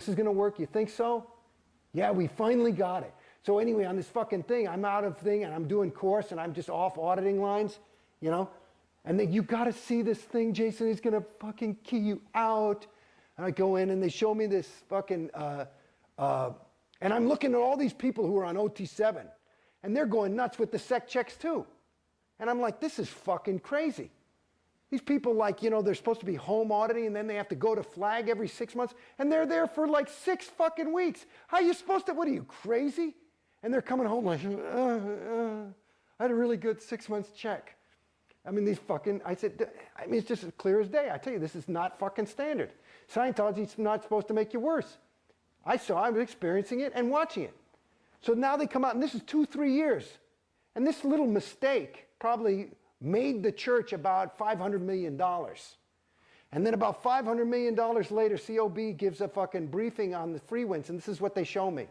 this is going to work? You think so? Yeah, we finally got it. So anyway, on this fucking thing, I'm out of thing and I'm doing course and I'm just off auditing lines, you know? And then you got to see this thing, Jason. He's going to fucking key you out. And I go in and they show me this fucking, and I'm looking at all these people who are on OT7 and they're going nuts with the sec checks too. And I'm like, this is fucking crazy. These people, like, you know, they're supposed to be home auditing and then they have to go to flag every 6 months and they're there for like 6 fucking weeks. How are you supposed to, what are you, crazy? And they're coming home like, I had a really good 6 months check. I mean, these fucking, I said, I mean, it's just as clear as day. I tell you, this is not fucking standard. Scientology's not supposed to make you worse. I was experiencing it and watching it. So now they come out, and this is 2-3 years. And this little mistake probably made the church about $500 million. And then about $500 million later, COB gives a fucking briefing on the free winds, and this is what they show me.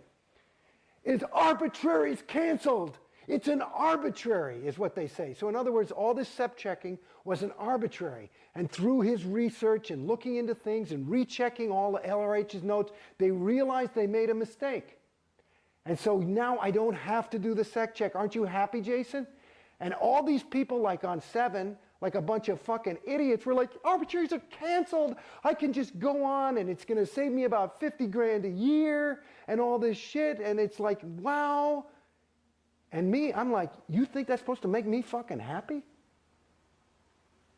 It's arbitrary, it's canceled. It's an arbitrary, is what they say. So in other words, all this SEP checking was an arbitrary. And through his research and looking into things and rechecking all the LRH's notes, they realized they made a mistake. And so now I don't have to do the SEC check. Aren't you happy, Jason? And all these people like on 7, like a bunch of fucking idiots, were like, arbitraries are canceled. I can just go on and it's going to save me about 50 grand a year and all this shit. And it's like, wow. And me, I'm like, you think that's supposed to make me fucking happy?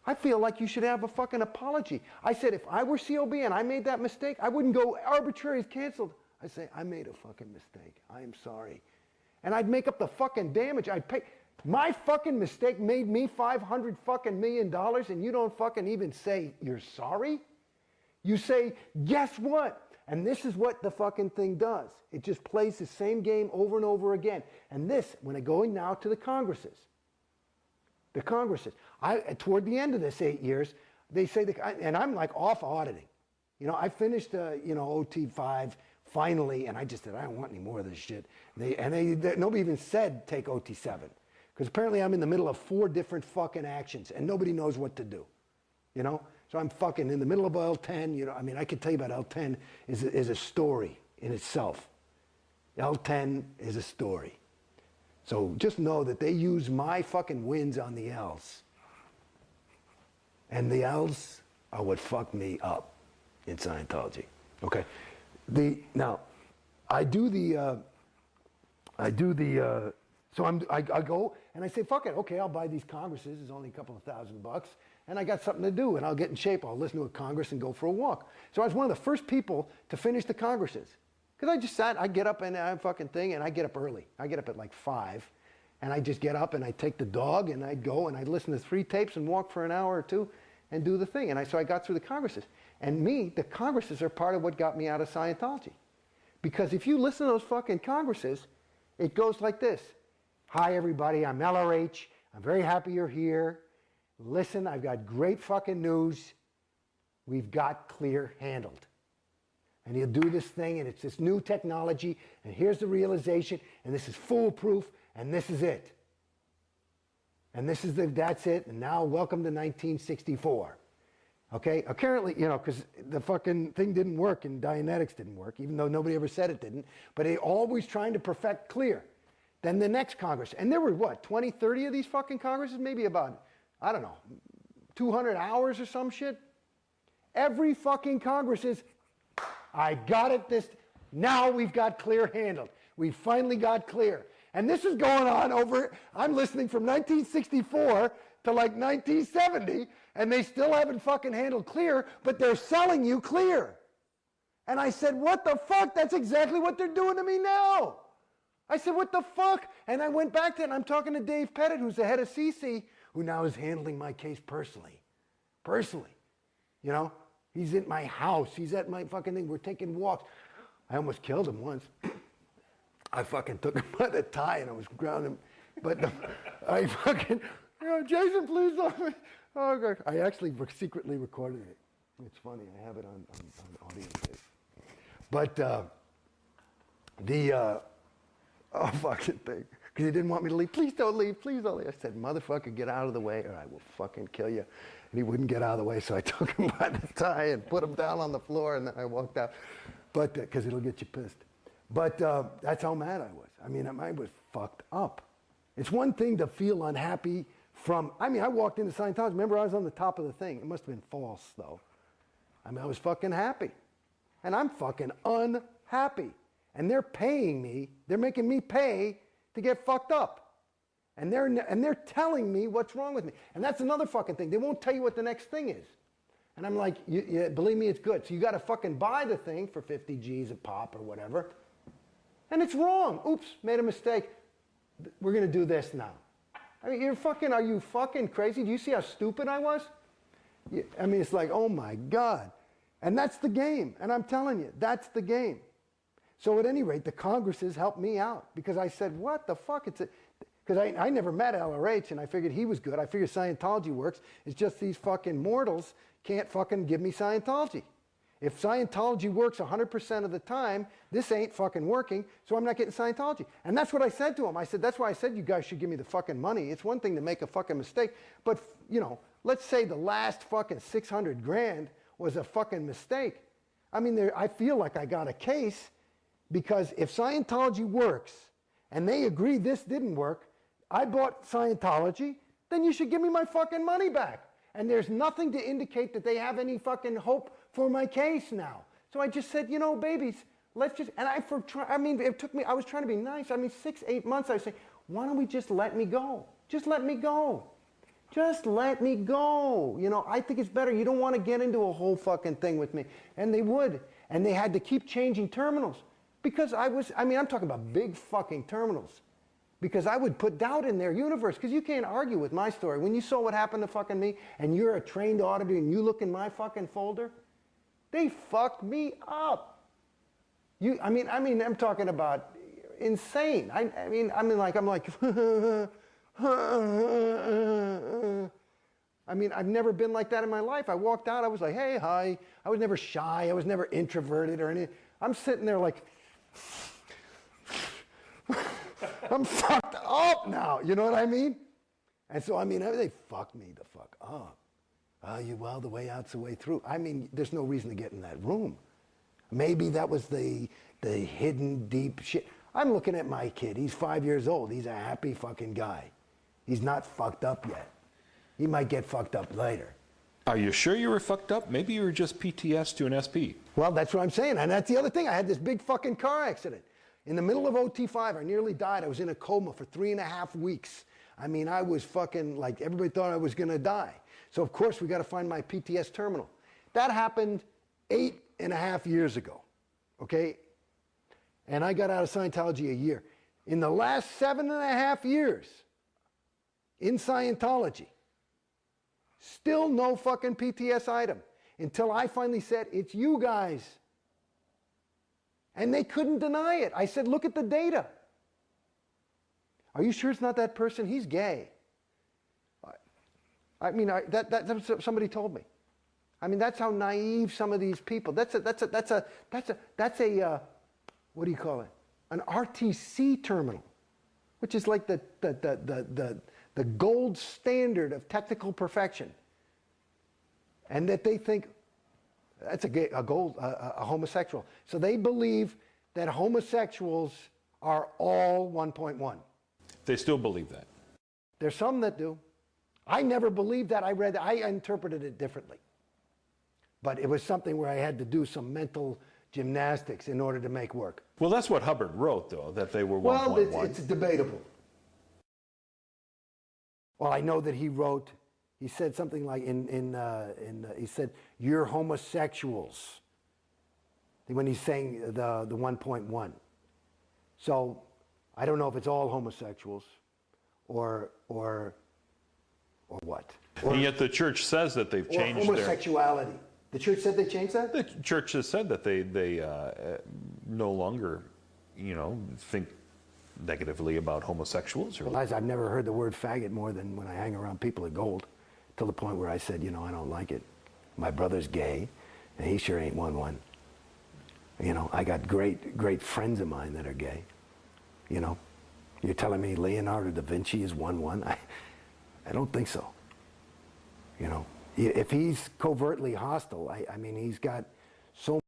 I feel like you should have a fucking apology. I said, if I were COB and I made that mistake, I wouldn't go, arbitrary is canceled. I say, I made a fucking mistake. I am sorry. And I'd make up the fucking damage. I'd pay. My fucking mistake made me $500 fucking million and you don't fucking even say you're sorry? You say, guess what? And this is what the fucking thing does. It just plays the same game over and over again. And this, when I'm going now to the Congresses, toward the end of this 8 years, they say, and I'm like off auditing. You know, I finished, OT5 finally, and I just said, I don't want any more of this shit. Nobody even said take OT7. Because apparently I'm in the middle of 4 different fucking actions, and nobody knows what to do. You know? So I'm fucking in the middle of L10, you know, I mean, I could tell you about L10 is a story in itself. L10 is a story. So just know that they use my fucking wins on the L's. And the L's are what fucked me up in Scientology. Okay? Now, I go and I say, fuck it, okay, I'll buy these Congresses, it's only a couple of $1,000, and I got something to do, and I'll get in shape, I'll listen to a Congress and go for a walk. So I was one of the first people to finish the Congresses. Because I just sat, I get up and I fucking thing, and I get up early. I get up at like 5, and I just get up and I take the dog, and I'd go and I'd listen to 3 tapes and walk for an hour or 2 and do the thing. And so I got through the Congresses. And the Congresses are part of what got me out of Scientology. Because if you listen to those fucking Congresses, it goes like this. Hi everybody, I'm LRH. I'm very happy you're here. Listen, I've got great fucking news. We've got clear handled. And he'll do this thing, and it's this new technology, and here's the realization, and this is foolproof, and this is it. And that's it, and now welcome to 1964. Okay, apparently, you know, because the fucking thing didn't work and Dianetics didn't work, even though nobody ever said it didn't, but they always trying to perfect clear. Then the next Congress, and there were what, 20, 30 of these fucking Congresses? Maybe about, I don't know, 200 hours or some shit? Every fucking Congress is, I got it now we've got clear handled. We finally got clear. And this is going on over, I'm listening from 1964 to like 1970, and they still haven't fucking handled clear, but they're selling you clear. And I said, what the fuck? That's exactly what they're doing to me now. I said, what the fuck? And I went back to it, and I'm talking to Dave Pettit, who's the head of CC, who now is handling my case personally. Personally. You know? He's at my house. He's at my fucking thing. We're taking walks. I almost killed him once. I fucking took him by the tie, and I was grounding him. But I fucking, Jason, please don't me. Oh, God. I actually secretly recorded it. It's funny. I have it on audio tape. But oh, fucking thing. Because he didn't want me to leave. Please don't leave. Please don't leave. I said, motherfucker, get out of the way or I will fucking kill you. And he wouldn't get out of the way, so I took him by the tie and put him down on the floor, and then I walked out. But, because it'll get you pissed. But that's how mad I was. I mean, I was fucked up. It's one thing to feel unhappy from, I mean, I walked into Scientology. Remember, I was on the top of the thing. It must have been false, though. I mean, I was fucking happy. And I'm fucking unhappy. And they're paying me, they're making me pay to get fucked up. And they're telling me what's wrong with me. And that's another fucking thing. They won't tell you what the next thing is. And I'm like, believe me, it's good. So you got to fucking buy the thing for 50 G's a pop or whatever. And it's wrong. Oops, made a mistake. We're going to do this now. I mean, are you fucking crazy? Do you see how stupid I was? I mean, it's like, oh my God. And that's the game. And I'm telling you, that's the game. So at any rate, the Congresses helped me out because I said, what the fuck? Because I never met LRH and I figured he was good. I figured Scientology works. It's just these fucking mortals can't fucking give me Scientology. If Scientology works 100% of the time, this ain't fucking working, so I'm not getting Scientology. And that's what I said to him. I said, that's why I said you guys should give me the fucking money. It's one thing to make a fucking mistake, but, you know, let's say the last fucking 600 grand was a fucking mistake. I mean, I feel like I got a case because if Scientology works and they agree this didn't work, I bought Scientology, then you should give me my fucking money back. And there's nothing to indicate that they have any fucking hope for my case now. So I just said, you know, babies, let's just, and it took me, I was trying to be nice. I mean, 6, 8 months, I was saying, why don't we just let me go? Just let me go. Just let me go. You know, I think it's better. You don't want to get into a whole fucking thing with me. And they would. And they had to keep changing terminals. Because I'm talking about big fucking terminals. Because I would put doubt in their universe. Because you can't argue with my story. When you saw what happened to fucking me, and you're a trained auditor, and you look in my fucking folder, they fucked me up. I'm talking about insane. I'm like, I mean, I've never been like that in my life. I walked out, I was like, hey, hi. I was never shy. I was never introverted or anything. I'm sitting there like, I'm fucked up now. You know what I mean? And so, I mean, they fucked me the fuck up. Well, the way out's the way through. I mean, there's no reason to get in that room. Maybe that was the hidden deep shit. I'm looking at my kid. He's 5 years old. He's a happy fucking guy. He's not fucked up yet. He might get fucked up later. Are you sure you were fucked up? Maybe you were just PTS to an SP. Well, that's what I'm saying. And that's the other thing. I had this big fucking car accident. In the middle of OT5, I nearly died. I was in a coma for 3.5 weeks. I mean, I was fucking like, everybody thought I was going to die. So, of course, we got to find my PTS terminal. That happened 8.5 years ago, okay? And I got out of Scientology a year. In the last 7.5 years in Scientology, still no fucking PTS item until I finally said, it's you guys. And they couldn't deny it. I said, look at the data. Are you sure it's not that person? He's gay. That somebody told me. I mean, that's how naive some of these people. That's a what do you call it? An RTC terminal, which is like the gold standard of technical perfection. And that they think that's a homosexual. So they believe that homosexuals are all 1.1. They still believe that. There's some that do. I never believed that. I interpreted it differently. But it was something where I had to do some mental gymnastics in order to make work. Well, that's what Hubbard wrote, though, that they were 1.1. Well, it's debatable. Well, I know that he said something like he said, you're homosexuals, when he's saying the 1.1. So I don't know if it's all homosexuals or what. And yet the church says that they've changed homosexuality. The church said they changed that? The church has said that they no longer, think negatively about homosexuals. Well, I've never heard the word faggot more than when I hang around people at Gold, till the point where I said, I don't like it. My brother's gay, and he sure ain't 1.1. I got great friends of mine that are gay. You're telling me Leonardo da Vinci is 1.1? I don't think so. If he's covertly hostile, I mean, he's got so